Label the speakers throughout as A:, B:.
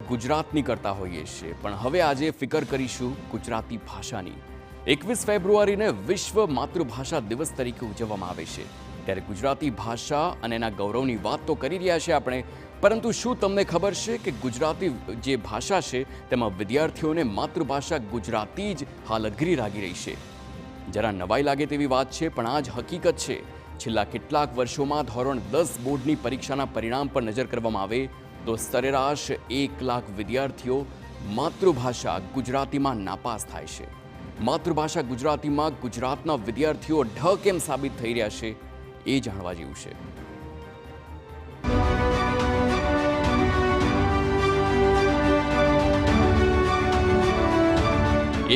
A: ગુજરાતની કરતા હોઈએ છીએ, પણ હવે આજે ફિકર કરીશું ગુજરાતી ભાષાની। 21 ફેબ્રુઆરીને વિશ્વ માતૃભાષા દિવસ તરીકે ઉજવવામાં આવે છે। ત્યારે ગુજરાતી ભાષા અને એના ગૌરવની વાત તો કરી રહ્યા છીએ આપણે, પરંતુ શું તમને ખબર છે કે ગુજરાતી જે ભાષા છે તેમાં વિદ્યાર્થીઓને માતૃભાષા ગુજરાતી જ હાલ અઘરી લાગી રહી છે? જરા નવાઈ લાગે તેવી વાત છે, પણ આ જ હકીકત છે। છેલ્લા કેટલાક વર્ષોમાં ધોરણ 10 બોર્ડની પરીક્ષાના પરિણામ પર નજર કરવામાં આવે તો સરેરાશ 1 લાખ વિદ્યાર્થીઓ માતૃભાષા ગુજરાતીમાં નાપાસ થાય છે। માતૃભાષા ગુજરાતીમાં ગુજરાતના વિદ્યાર્થીઓ ઢ કેમ સાબિત થઈ રહ્યા છે એ જાણવા જેવું છે।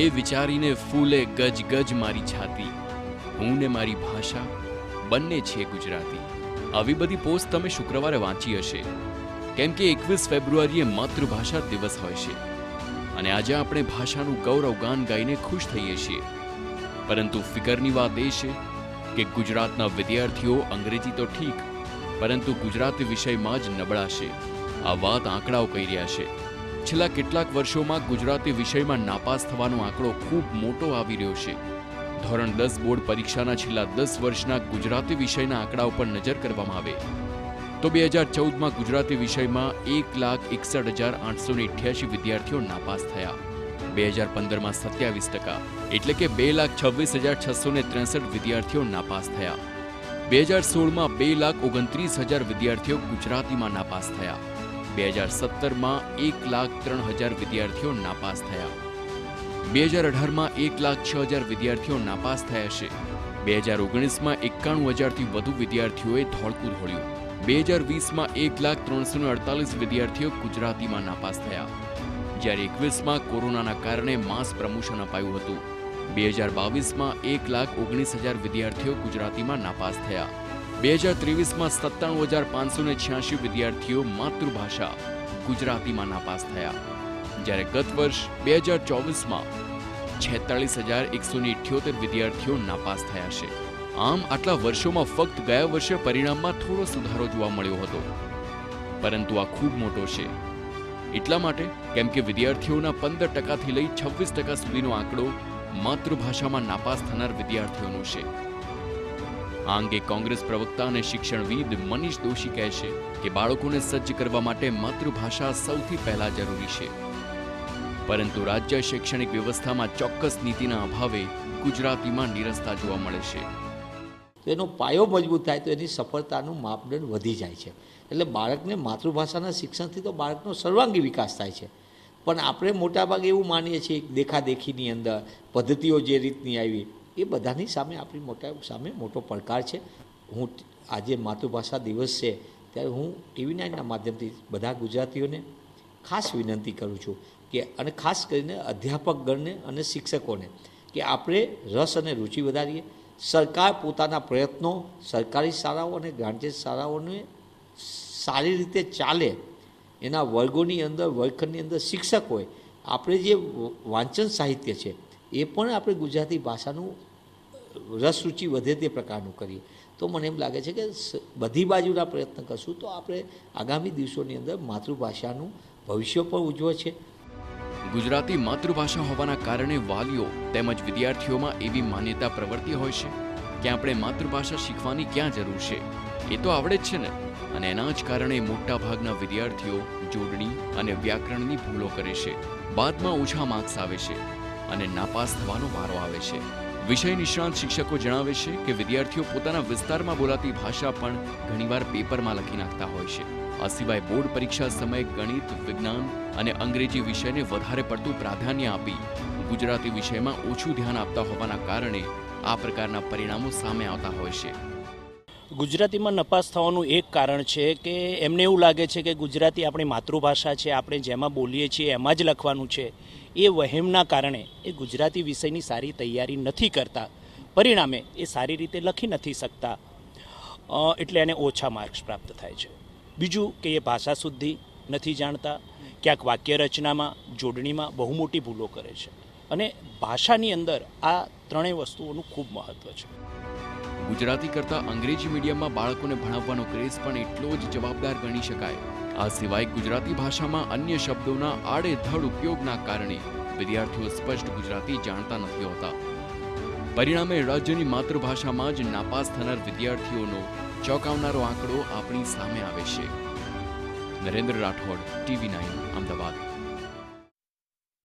A: એ વિચારીને ફૂલે ગજ ગજ મારી છાતી, હું ને મારી ભાષા બંને છે ગુજરાતી। આવી બધી પોસ્ટ તમે શુક્રવારે વાંચી હશે, કેમ કે 21 ફેબ્રુઆરીએ માતૃભાષા દિવસ હોય છે અને આજે આપણે ભાષાનું ગૌરવગાન ગાઈને ખુશ થઈએ છીએ। પરંતુ ફિકરની વાત એ છે કે ગુજરાતના વિદ્યાર્થીઓ અંગ્રેજી તો ઠીક, પરંતુ ગુજરાતી વિષયમાં જ નબળા છે। આ વાત આંકડાઓ કહી રહ્યા છે। છેલ્લા કેટલાક વર્ષોમાં ગુજરાતી વિષયમાં નાપાસ થવાનો આંકડો ખૂબ મોટો આવી રહ્યો છે। ધોરણ 10 બોર્ડ પરીક્ષાના છેલ્લા 10 વર્ષના ગુજરાતી વિષયના આંકડાઓ પર નજર કરવામાં આવે તો 2014માં ગુજરાતી વિષયમાં 1,61,888 વિદ્યાર્થીઓ નાપાસ થયા। 2015માં 27%, એટલે કે 2,26,663 વિદ્યાર્થીઓ નાપાસ થયા। 2016માં 2,29,000 વિદ્યાર્થીઓ ગુજરાતીમાં નાપાસ થયા। 2017માં 1,03,000 વિદ્યાર્થીઓ નાપાસ થયા। 2018માં 1,06,000 વિદ્યાર્થીઓ નાપાસ થયા છે। 2019માં 91,000થી વધુ વિદ્યાર્થીઓએ ધોળકું ધોળ્યું। 2020માં 1,03,48 વિદ્યાર્થીઓ ગુજરાતીમાં નાપાસ થયા, જ્યારે 21માં કોરોનાના કારણે માસ પ્રમોશન અપાયું હતું। 2022માં 1,19,000 વિદ્યાર્થીઓ ગુજરાતીમાં નાપાસ થયા। 2023માં 97,586 વિદ્યાર્થીઓ માતૃભાષા ગુજરાતીમાં નાપાસ થયા, જ્યારે ગત વર્ષ 2024માં 46,178 વિદ્યાર્થીઓ નાપાસ થયા છે। આમ આટલા વર્ષોમાં ફક્ત ગયા વર્ષે પરિણામમાં થોડો સુધારો જોવા મળ્યો હતો, પરંતુ આ ખૂબ મોટો છે। એટલા માટે કેમ કે વિદ્યાર્થીઓના 15%થી લઈ 26% સુધીનો આંકડો માતૃભાષામાં નાપાસ થનાર વિદ્યાર્થીઓનો છે। આ અંગે કોંગ્રેસ પ્રવક્તા અને શિક્ષણવિદ મનીષ દોશી કહે છે કે બાળકોને સજ્જ કરવા માટે માતૃભાષા સૌથી પહેલા જરૂરી છે, પરંતુ રાજ્ય શૈક્ષણિક વ્યવસ્થામાં ચોક્કસ નીતિના અભાવે ગુજરાતીમાં નિરસતા જોવા મળે છે।
B: તો એનો પાયો મજબૂત થાય તો એની સફળતાનું માપદંડ વધી જાય છે। એટલે બાળકને માતૃભાષાના શિક્ષણથી તો બાળકનો સર્વાંગી વિકાસ થાય છે, પણ આપણે મોટાભાગે એવું માનીએ છીએ દેખાદેખીની અંદર પદ્ધતિઓ જે રીતની આવી એ બધાની સામે આપણી સામે મોટો પડકાર છે। હું આજે માતૃભાષા દિવસ છે ત્યારે હું TV9ના માધ્યમથી બધા ગુજરાતીઓને ખાસ વિનંતી કરું છું કે, અને ખાસ કરીને અધ્યાપકગણને અને શિક્ષકોને, કે આપણે રસ અને રુચિ વધારીએ। સરકાર પોતાના પ્રયત્નો સરકારી શાળાઓ અને ગ્રાન્ટેડ શાળાઓને સારી રીતે ચાલે, એના વર્ગોની અંદર વર્ગખંડની અંદર શિક્ષકોએ આપણે જે વાંચન સાહિત્ય છે એ પણ આપણે ગુજરાતી ભાષાનું રસ રુચિ વધે તે પ્રકારનું કરીએ તો મને એમ લાગે છે કે બધી બાજુના પ્રયત્ન કરશું તો આપણે આગામી દિવસોની અંદર માતૃભાષાનું ભવિષ્ય પણ ઉજ્જવળ છે।
A: ગુજરાતી માતૃભાષા હોવાના કારણે વાલીઓ તેમજ વિદ્યાર્થીઓમાં એવી માન્યતા પ્રવર્તી હોય છે કે આપણે માતૃભાષા શીખવાની ક્યાં જરૂર છે, એ તો આવડે જ છે ને। અને એના જ કારણે મોટાભાગના વિદ્યાર્થીઓ જોડણી અને વ્યાકરણની ભૂલો કરે છે, બાદમાં ઓછા માર્ક્સ આવે છે અને નાપાસ થવાનો વારો આવે છે। વિષય નિષ્ણાંત શિક્ષકો જણાવે છે કે વિદ્યાર્થીઓ પોતાના વિસ્તારમાં બોલાતી ભાષા પણ ઘણીવાર પેપરમાં લખી નાખતા હોય છે। આ સિવાય બોર્ડ પરીક્ષા સમયે ગણિત, વિજ્ઞાન અને અંગ્રેજી વિષયને વધારે પડતું પ્રાધાન્ય આપી ગુજરાતી વિષયમાં ઓછું ધ્યાન આપતા હોવાના કારણે આ પ્રકારના પરિણામો સામે આવતા હોય છે।
C: ગુજરાતીમાં નપાસ થવાનું એક કારણ છે કે એમને એવું લાગે છે કે ગુજરાતી આપણી માતૃભાષા છે, આપણે જેમાં બોલીએ છીએ એમાં જ લખવાનું છે। એ વહેમના કારણે એ ગુજરાતી વિષયની સારી તૈયારી નથી કરતા, પરિણામે એ સારી રીતે લખી નથી શકતા, એટલે એને ઓછા માર્ક્સ પ્રાપ્ત થાય છે। બીજું કે એ ભાષા શુદ્ધિ નથી જાણતા, ક્યાંક વાક્ય રચનામાં, જોડણીમાં બહુ મોટી ભૂલો કરે છે, અને ભાષાની અંદર આ ત્રણેય વસ્તુઓનું ખૂબ મહત્ત્વ છે।
A: ગુજરાતી કરતાં અંગ્રેજી મીડિયમમાં બાળકોને ભણાવવાનો ક્રેઝ પણ એટલો જ જવાબદાર ગણી શકાય। આ સિવાય ગુજરાતી ભાષામાં અન્ય શબ્દોના આડેધડ ઉપયોગના કારણે વિદ્યાર્થીઓ સ્પષ્ટ ગુજરાતી જાણતા નથી હોતા. પરિણામે રાજ્યની માતૃભાષામાં જ નાપાસ થનાર વિદ્યાર્થીઓનો ચોંકાવનારો આંકડો આપણી સામે આવે છે. નરેન્દ્ર રાઠોડ, TV9, અમદાવાદ.